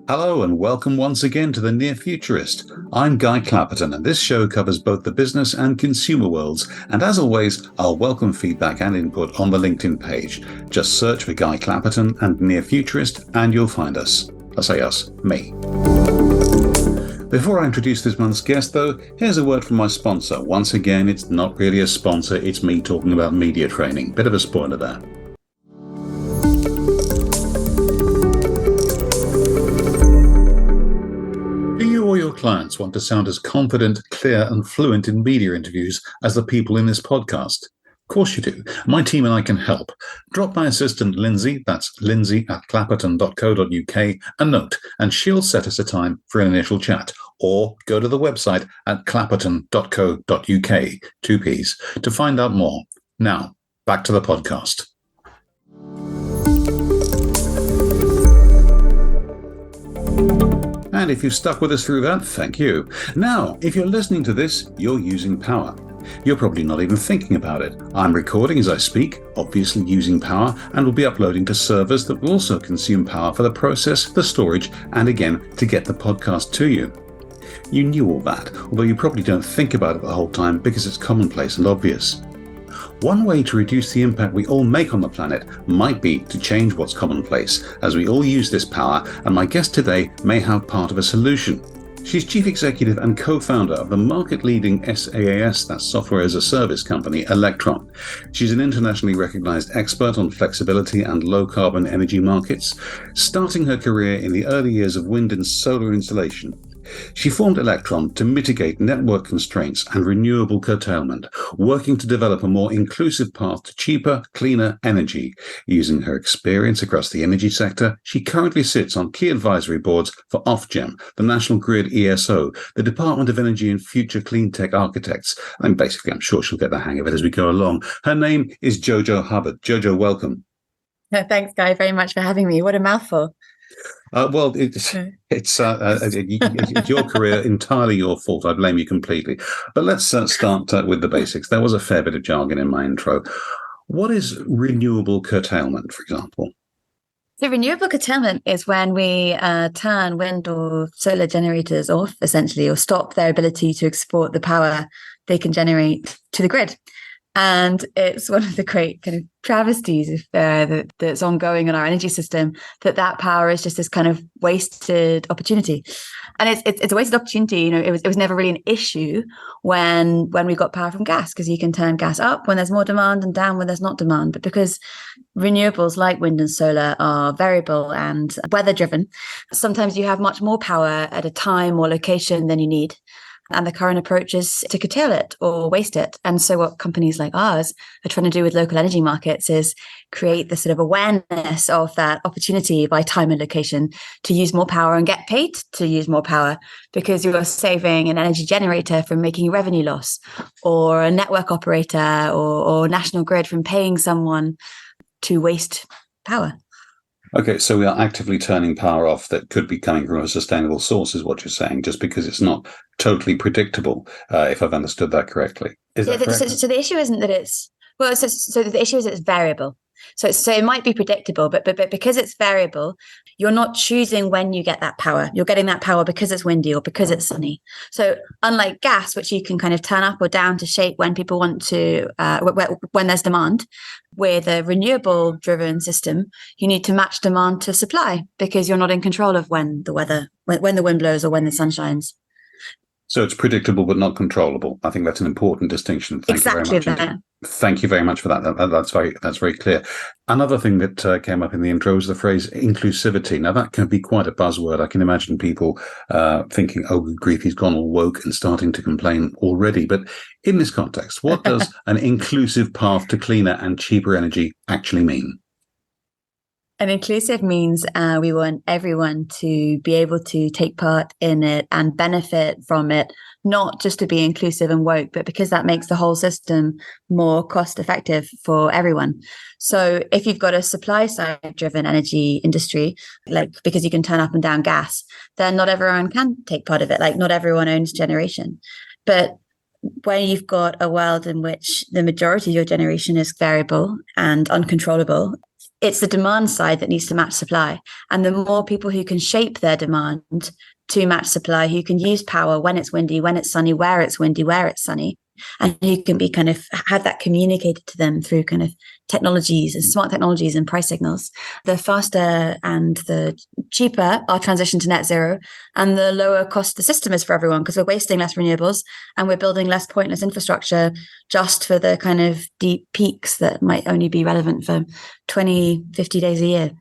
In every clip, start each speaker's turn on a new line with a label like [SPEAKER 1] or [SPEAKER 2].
[SPEAKER 1] Hello and welcome once again to the Near Futurist. I'm Guy Clapperton and this show covers both the business and consumer worlds. And as always, I'll welcome feedback and input on the LinkedIn page. Just search for Guy Clapperton and Near Futurist and you'll find us. I say us, me. Before I introduce this month's guest though, here's a word from my sponsor. Once again, it's not really a sponsor, it's me talking about media training. Bit of a spoiler there. Or your clients want to sound as confident, clear and fluent in media interviews as the people in this podcast? Of course you do. My team and I can help. Drop my assistant Lindsay, that's lindsay@clapperton.co.uk, a note and she'll set us a time for an initial chat. Or go to the website at clapperton.co.uk, two P's, to find out more. Now, back to the podcast. And if you've stuck with us through that, thank you. Now, if you're listening to this, you're using power. You're probably not even thinking about it. I'm recording as I speak, obviously using power, and will be uploading to servers that will also consume power for the process, the storage, and again, to get the podcast to you. You knew all that, although you probably don't think about it the whole time because it's commonplace and obvious. One way to reduce the impact we all make on the planet might be to change what's commonplace, as we all use this power, and my guest today may have part of a solution. She's Chief Executive and co-founder of the market-leading SaaS, that's Software as a Service company, Electron. She's an internationally recognized expert on flexibility and low-carbon energy markets, starting her career in the early years of wind and solar installation. She formed Electron to mitigate network constraints and renewable curtailment, working to develop a more inclusive path to cheaper, cleaner energy. Using her experience across the energy sector, she currently sits on key advisory boards for Ofgem, the National Grid ESO, the Department of Energy and Future Clean Tech Architects. And basically, I'm sure she'll get the hang of it as we go along. Her name is Jo-Jo Hubbard. Jo-Jo, welcome.
[SPEAKER 2] Thanks, Guy, very much for having me. What a mouthful.
[SPEAKER 1] It's your career, entirely your fault. I blame you completely. But let's start with the basics. There was a fair bit of jargon in my intro. What is renewable curtailment, for example?
[SPEAKER 2] So renewable curtailment is when we turn wind or solar generators off, essentially, or stop their ability to export the power they can generate to the grid. And it's one of the great kind of travesties that's ongoing in our energy system, that power is just this kind of wasted opportunity. And it's a wasted opportunity. You know, it was never really an issue when we got power from gas, because you can turn gas up when there's more demand and down when there's not demand. But because renewables like wind and solar are variable and weather driven, sometimes you have much more power at a time or location than you need. And the current approach is to curtail it or waste it. And so what companies like ours are trying to do with local energy markets is create the sort of awareness of that opportunity by time and location to use more power and get paid to use more power, because you're saving an energy generator from making a revenue loss, or a network operator or National Grid from paying someone to waste power.
[SPEAKER 1] Okay, so we are actively turning power off that could be coming from a sustainable source, is what you're saying, just because it's not totally predictable, if I've understood that correctly. Is that correct?
[SPEAKER 2] So the issue isn't that it's, well, so the issue is it's variable. So it might be predictable, but because it's variable, you're not choosing when you get that power. You're getting that power because it's windy or because it's sunny. So unlike gas, which you can kind of turn up or down to shape when people want to, when there's demand, with a renewable driven system, you need to match demand to supply, because you're not in control of when the wind blows or when the sun shines.
[SPEAKER 1] So it's predictable but not controllable. I think that's an important distinction. Thank you very much.
[SPEAKER 2] That.
[SPEAKER 1] Thank you very much for that. That's very clear. Another thing that came up in the intro was the phrase inclusivity. Now that can be quite a buzzword. I can imagine people thinking, "Oh, good grief, he's gone all woke," and starting to complain already. But in this context, what does an inclusive path to cleaner and cheaper energy actually mean?
[SPEAKER 2] And inclusive means we want everyone to be able to take part in it and benefit from it, not just to be inclusive and woke, but because that makes the whole system more cost effective for everyone. So if you've got a supply side driven energy industry, like because you can turn up and down gas, then not everyone can take part of it. Like not everyone owns generation. But when you've got a world in which the majority of your generation is variable and uncontrollable, it's the demand side that needs to match supply. And the more people who can shape their demand to match supply, who can use power when it's windy, when it's sunny, where it's windy, where it's sunny, and who can be kind of have that communicated to them through kind of technologies and smart technologies and price signals, the faster and the cheaper our transition to net zero, and the lower cost the system is for everyone, because we're wasting less renewables and we're building less pointless infrastructure just for the kind of deep peaks that might only be relevant for 20, 50 days a year.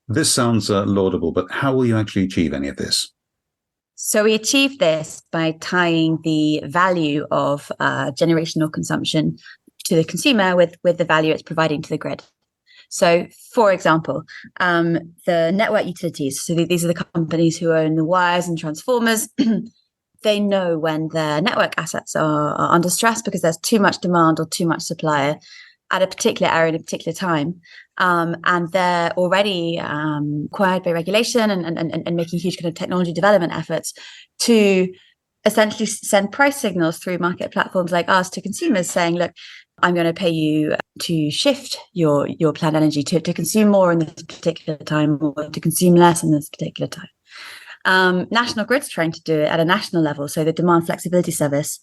[SPEAKER 1] This sounds laudable, but how will you actually achieve any of this?
[SPEAKER 2] So we achieve this by tying the value of generational consumption to the consumer with the value it's providing to the grid. So, for example, the network utilities, so these are the companies who own the wires and transformers, they know when their network assets are under stress because there's too much demand or too much supply at a particular area at a particular time. And they're already required by regulation and making huge kind of technology development efforts to essentially send price signals through market platforms like us to consumers saying, look, I'm going to pay you to shift your planned energy to consume more in this particular time or to consume less in this particular time. National Grid's trying to do it at a national level. So the demand flexibility service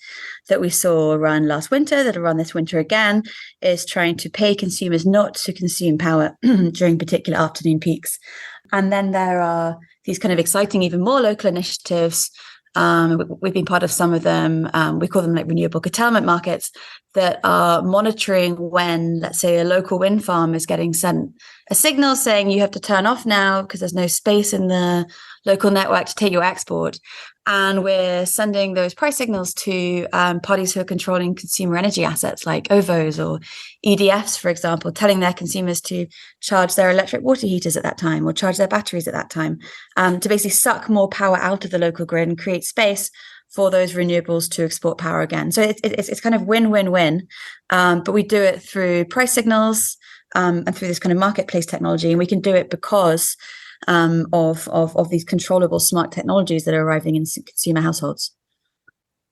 [SPEAKER 2] that we saw run last winter, that'll run this winter again, is trying to pay consumers not to consume power during particular afternoon peaks. And then there are these kind of exciting, even more local initiatives. We've been part of some of them. We call them like renewable curtailment markets that are monitoring when, let's say, a local wind farm is getting sent a signal saying you have to turn off now because there's no space in the local network to take your export. And we're sending those price signals to parties who are controlling consumer energy assets like OVOs or EDFs, for example, telling their consumers to charge their electric water heaters at that time or charge their batteries at that time, to basically suck more power out of the local grid and create space for those renewables to export power again. So it's kind of win-win-win, but we do it through price signals and through this kind of marketplace technology, and we can do it because of these controllable smart technologies that are arriving in consumer households.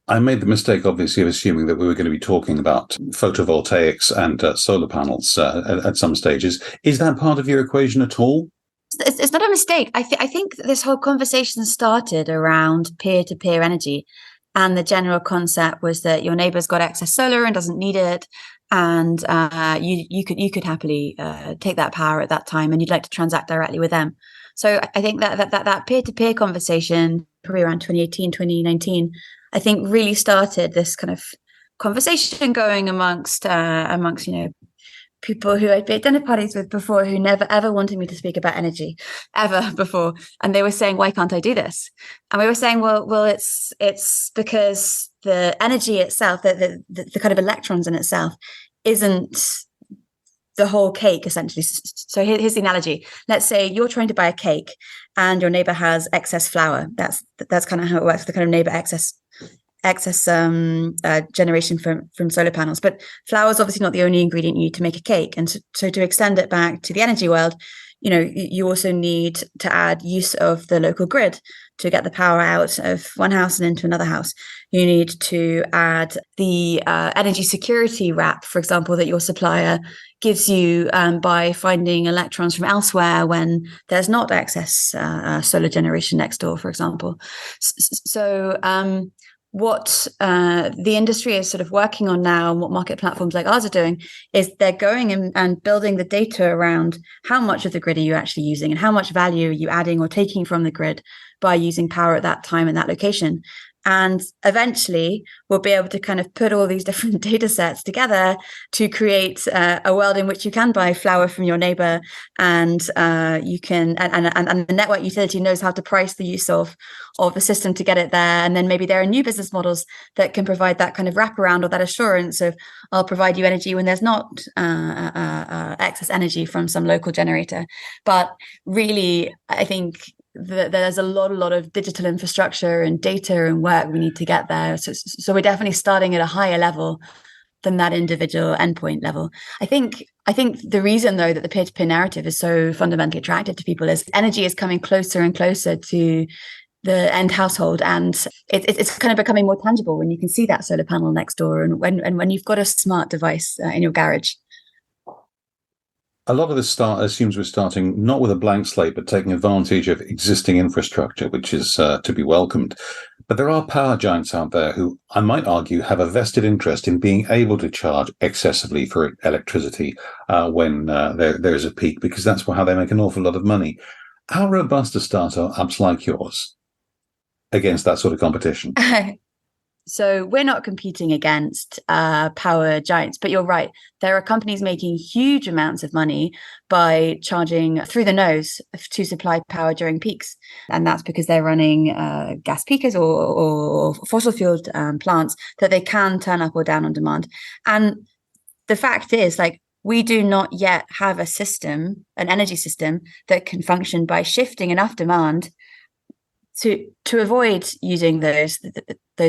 [SPEAKER 1] I made the mistake, obviously, of assuming that we were going to be talking about photovoltaics and solar panels at some stages. Is that part of your equation at all?
[SPEAKER 2] It's not a mistake. I think this whole conversation started around peer-to-peer energy. And the general concept was that your neighbour's got excess solar and doesn't need it. And you could happily take that power at that time and you'd like to transact directly with them. So I think that peer-to-peer conversation, probably around 2018, 2019, I think really started this kind of conversation going amongst people who I'd been at dinner parties with before who never ever wanted me to speak about energy ever before, and they were saying, "Why can't I do this?" And we were saying, "Well, it's because the energy itself, the kind of electrons in itself, isn't the whole cake, essentially." So here's the analogy. Let's say you're trying to buy a cake, and your neighbor has excess flour. That's kind of how it works. The kind of neighbor excess generation from solar panels, but flour is obviously not the only ingredient you need to make a cake. And so to extend it back to the energy world, you also need to add use of the local grid to get the power out of one house and into another house. You need to add the energy security wrap, for example, that your supplier gives you by finding electrons from elsewhere when there's not excess solar generation next door, for example. So what the industry is sort of working on now, and what market platforms like ours are doing, is they're going and building the data around how much of the grid are you actually using and how much value are you adding or taking from the grid by using power at that time and that location. And eventually we'll be able to kind of put all these different data sets together to create a world in which you can buy flour from your neighbor, and you can, and the network utility knows how to price the use of a system to get it there. And then maybe there are new business models that can provide that kind of wraparound or that assurance of, I'll provide you energy when there's not excess energy from some local generator. But really, I think there's a lot of digital infrastructure and data and work we need to get there. So we're definitely starting at a higher level than that individual endpoint level. I think the reason, though, that the peer-to-peer narrative is so fundamentally attractive to people is energy is coming closer and closer to the end household, and it's kind of becoming more tangible when you can see that solar panel next door and when you've got a smart device in your garage.
[SPEAKER 1] A lot of this assumes we're starting not with a blank slate, but taking advantage of existing infrastructure, which is to be welcomed. But there are power giants out there who, I might argue, have a vested interest in being able to charge excessively for electricity when there's a peak, because that's how they make an awful lot of money. How robust are startups like yours against that sort of competition?
[SPEAKER 2] So we're not competing against power giants, but you're right. There are companies making huge amounts of money by charging through the nose to supply power during peaks. And that's because they're running gas peakers or fossil fueled plants that they can turn up or down on demand. And the fact is, like, we do not yet have an energy system that can function by shifting enough demand to avoid using those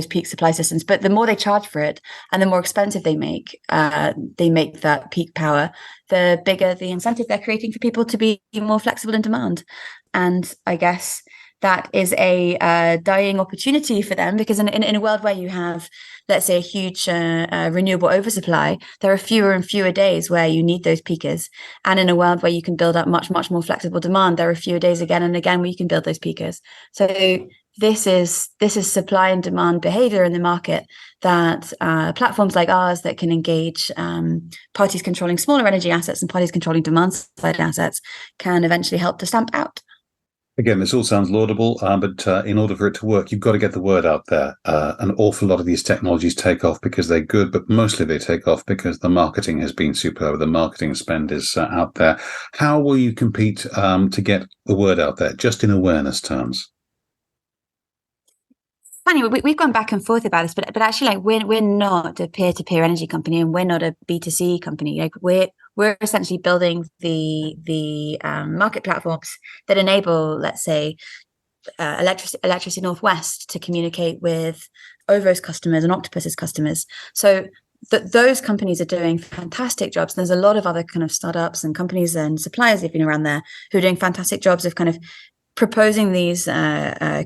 [SPEAKER 2] peak supply systems. But the more they charge for it and the more expensive they make that peak power, the bigger the incentive they're creating for people to be more flexible in demand. And I guess that is a dying opportunity for them, because in a world where you have, let's say, a huge renewable oversupply, there are fewer and fewer days where you need those peakers. And in a world where you can build up much, much more flexible demand, there are fewer days again and again where you can build those peakers. So this is supply and demand behavior in the market that platforms like ours that can engage parties controlling smaller energy assets and parties controlling demand side assets can eventually help to stamp out.
[SPEAKER 1] Again, this all sounds laudable, but in order for it to work, you've got to get the word out there. An awful lot of these technologies take off because they're good, but mostly they take off because the marketing has been superb. The marketing spend is out there. How will you compete to get the word out there, just in awareness terms?
[SPEAKER 2] Funny, we've gone back and forth about this, but actually, like, we're not a peer-to-peer energy company, and we're not a B2C company. Like, we're essentially building the market platforms that enable, let's say, Electricity Northwest to communicate with OVO's customers and Octopus's customers. So those companies are doing fantastic jobs. There's a lot of other kind of startups and companies and suppliers living around there who are doing fantastic jobs of kind of proposing these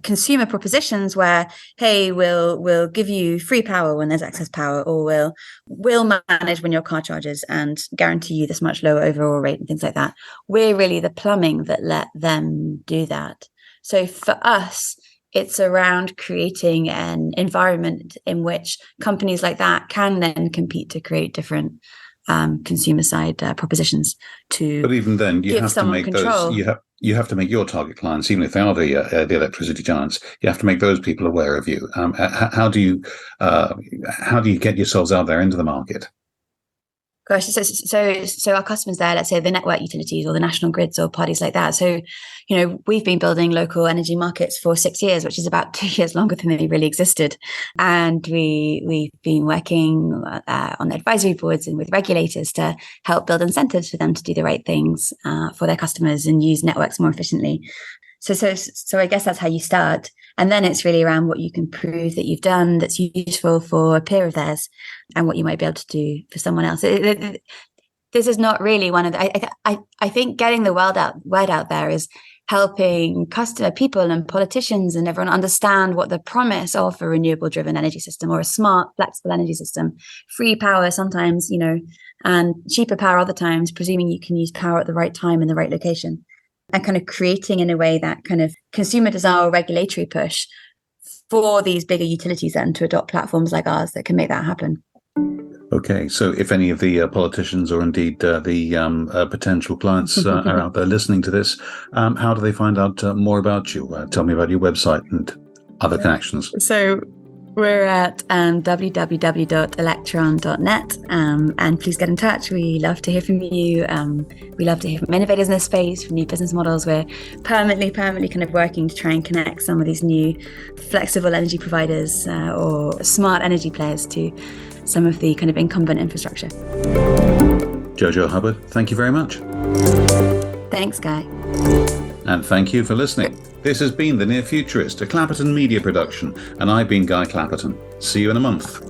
[SPEAKER 2] consumer propositions where, hey, we'll give you free power when there's excess power, or we'll manage when your car charges and guarantee you this much lower overall rate and things like that. We're really the plumbing that let them do that. So for us, it's around creating an environment in which companies like that can then compete to create different consumer side propositions to.
[SPEAKER 1] But even then, you have to make
[SPEAKER 2] control.
[SPEAKER 1] those. You have to make your target clients, even if they are the electricity giants. You have to make those people aware of you. How do you get yourselves out there into the market?
[SPEAKER 2] Gosh, so our customers there, let's say the network utilities or the national grids or parties like that. So, we've been building local energy markets for 6 years, which is about 2 years longer than they really existed. And we've been working on the advisory boards and with regulators to help build incentives for them to do the right things for their customers and use networks more efficiently. So I guess that's how you start. And then it's really around what you can prove that you've done that's useful for a peer of theirs and what you might be able to do for someone else. This is not really one of the, I think getting the word out there is helping customer people and politicians and everyone understand what the promise of a renewable driven energy system or a smart, flexible energy system, free power sometimes, and cheaper power other times, presuming you can use power at the right time in the right location. And kind of creating in a way that kind of consumer desire or regulatory push for these bigger utilities then to adopt platforms like ours that can make that happen.
[SPEAKER 1] Okay, so if any of the politicians or indeed the potential clients are out there listening to this, how do they find out more about you? Tell me about your website and other connections.
[SPEAKER 2] So we're at www.electron.net, and please get in touch. We love to hear from you. We love to hear from innovators in this space, from new business models. We're permanently kind of working to try and connect some of these new flexible energy providers or smart energy players to some of the kind of incumbent infrastructure.
[SPEAKER 1] Jo-Jo Hubbard, thank you very much.
[SPEAKER 2] Thanks, Guy.
[SPEAKER 1] And thank you for listening. This has been The Near Futurist, a Clapperton media production, and I've been Guy Clapperton. See you in a month.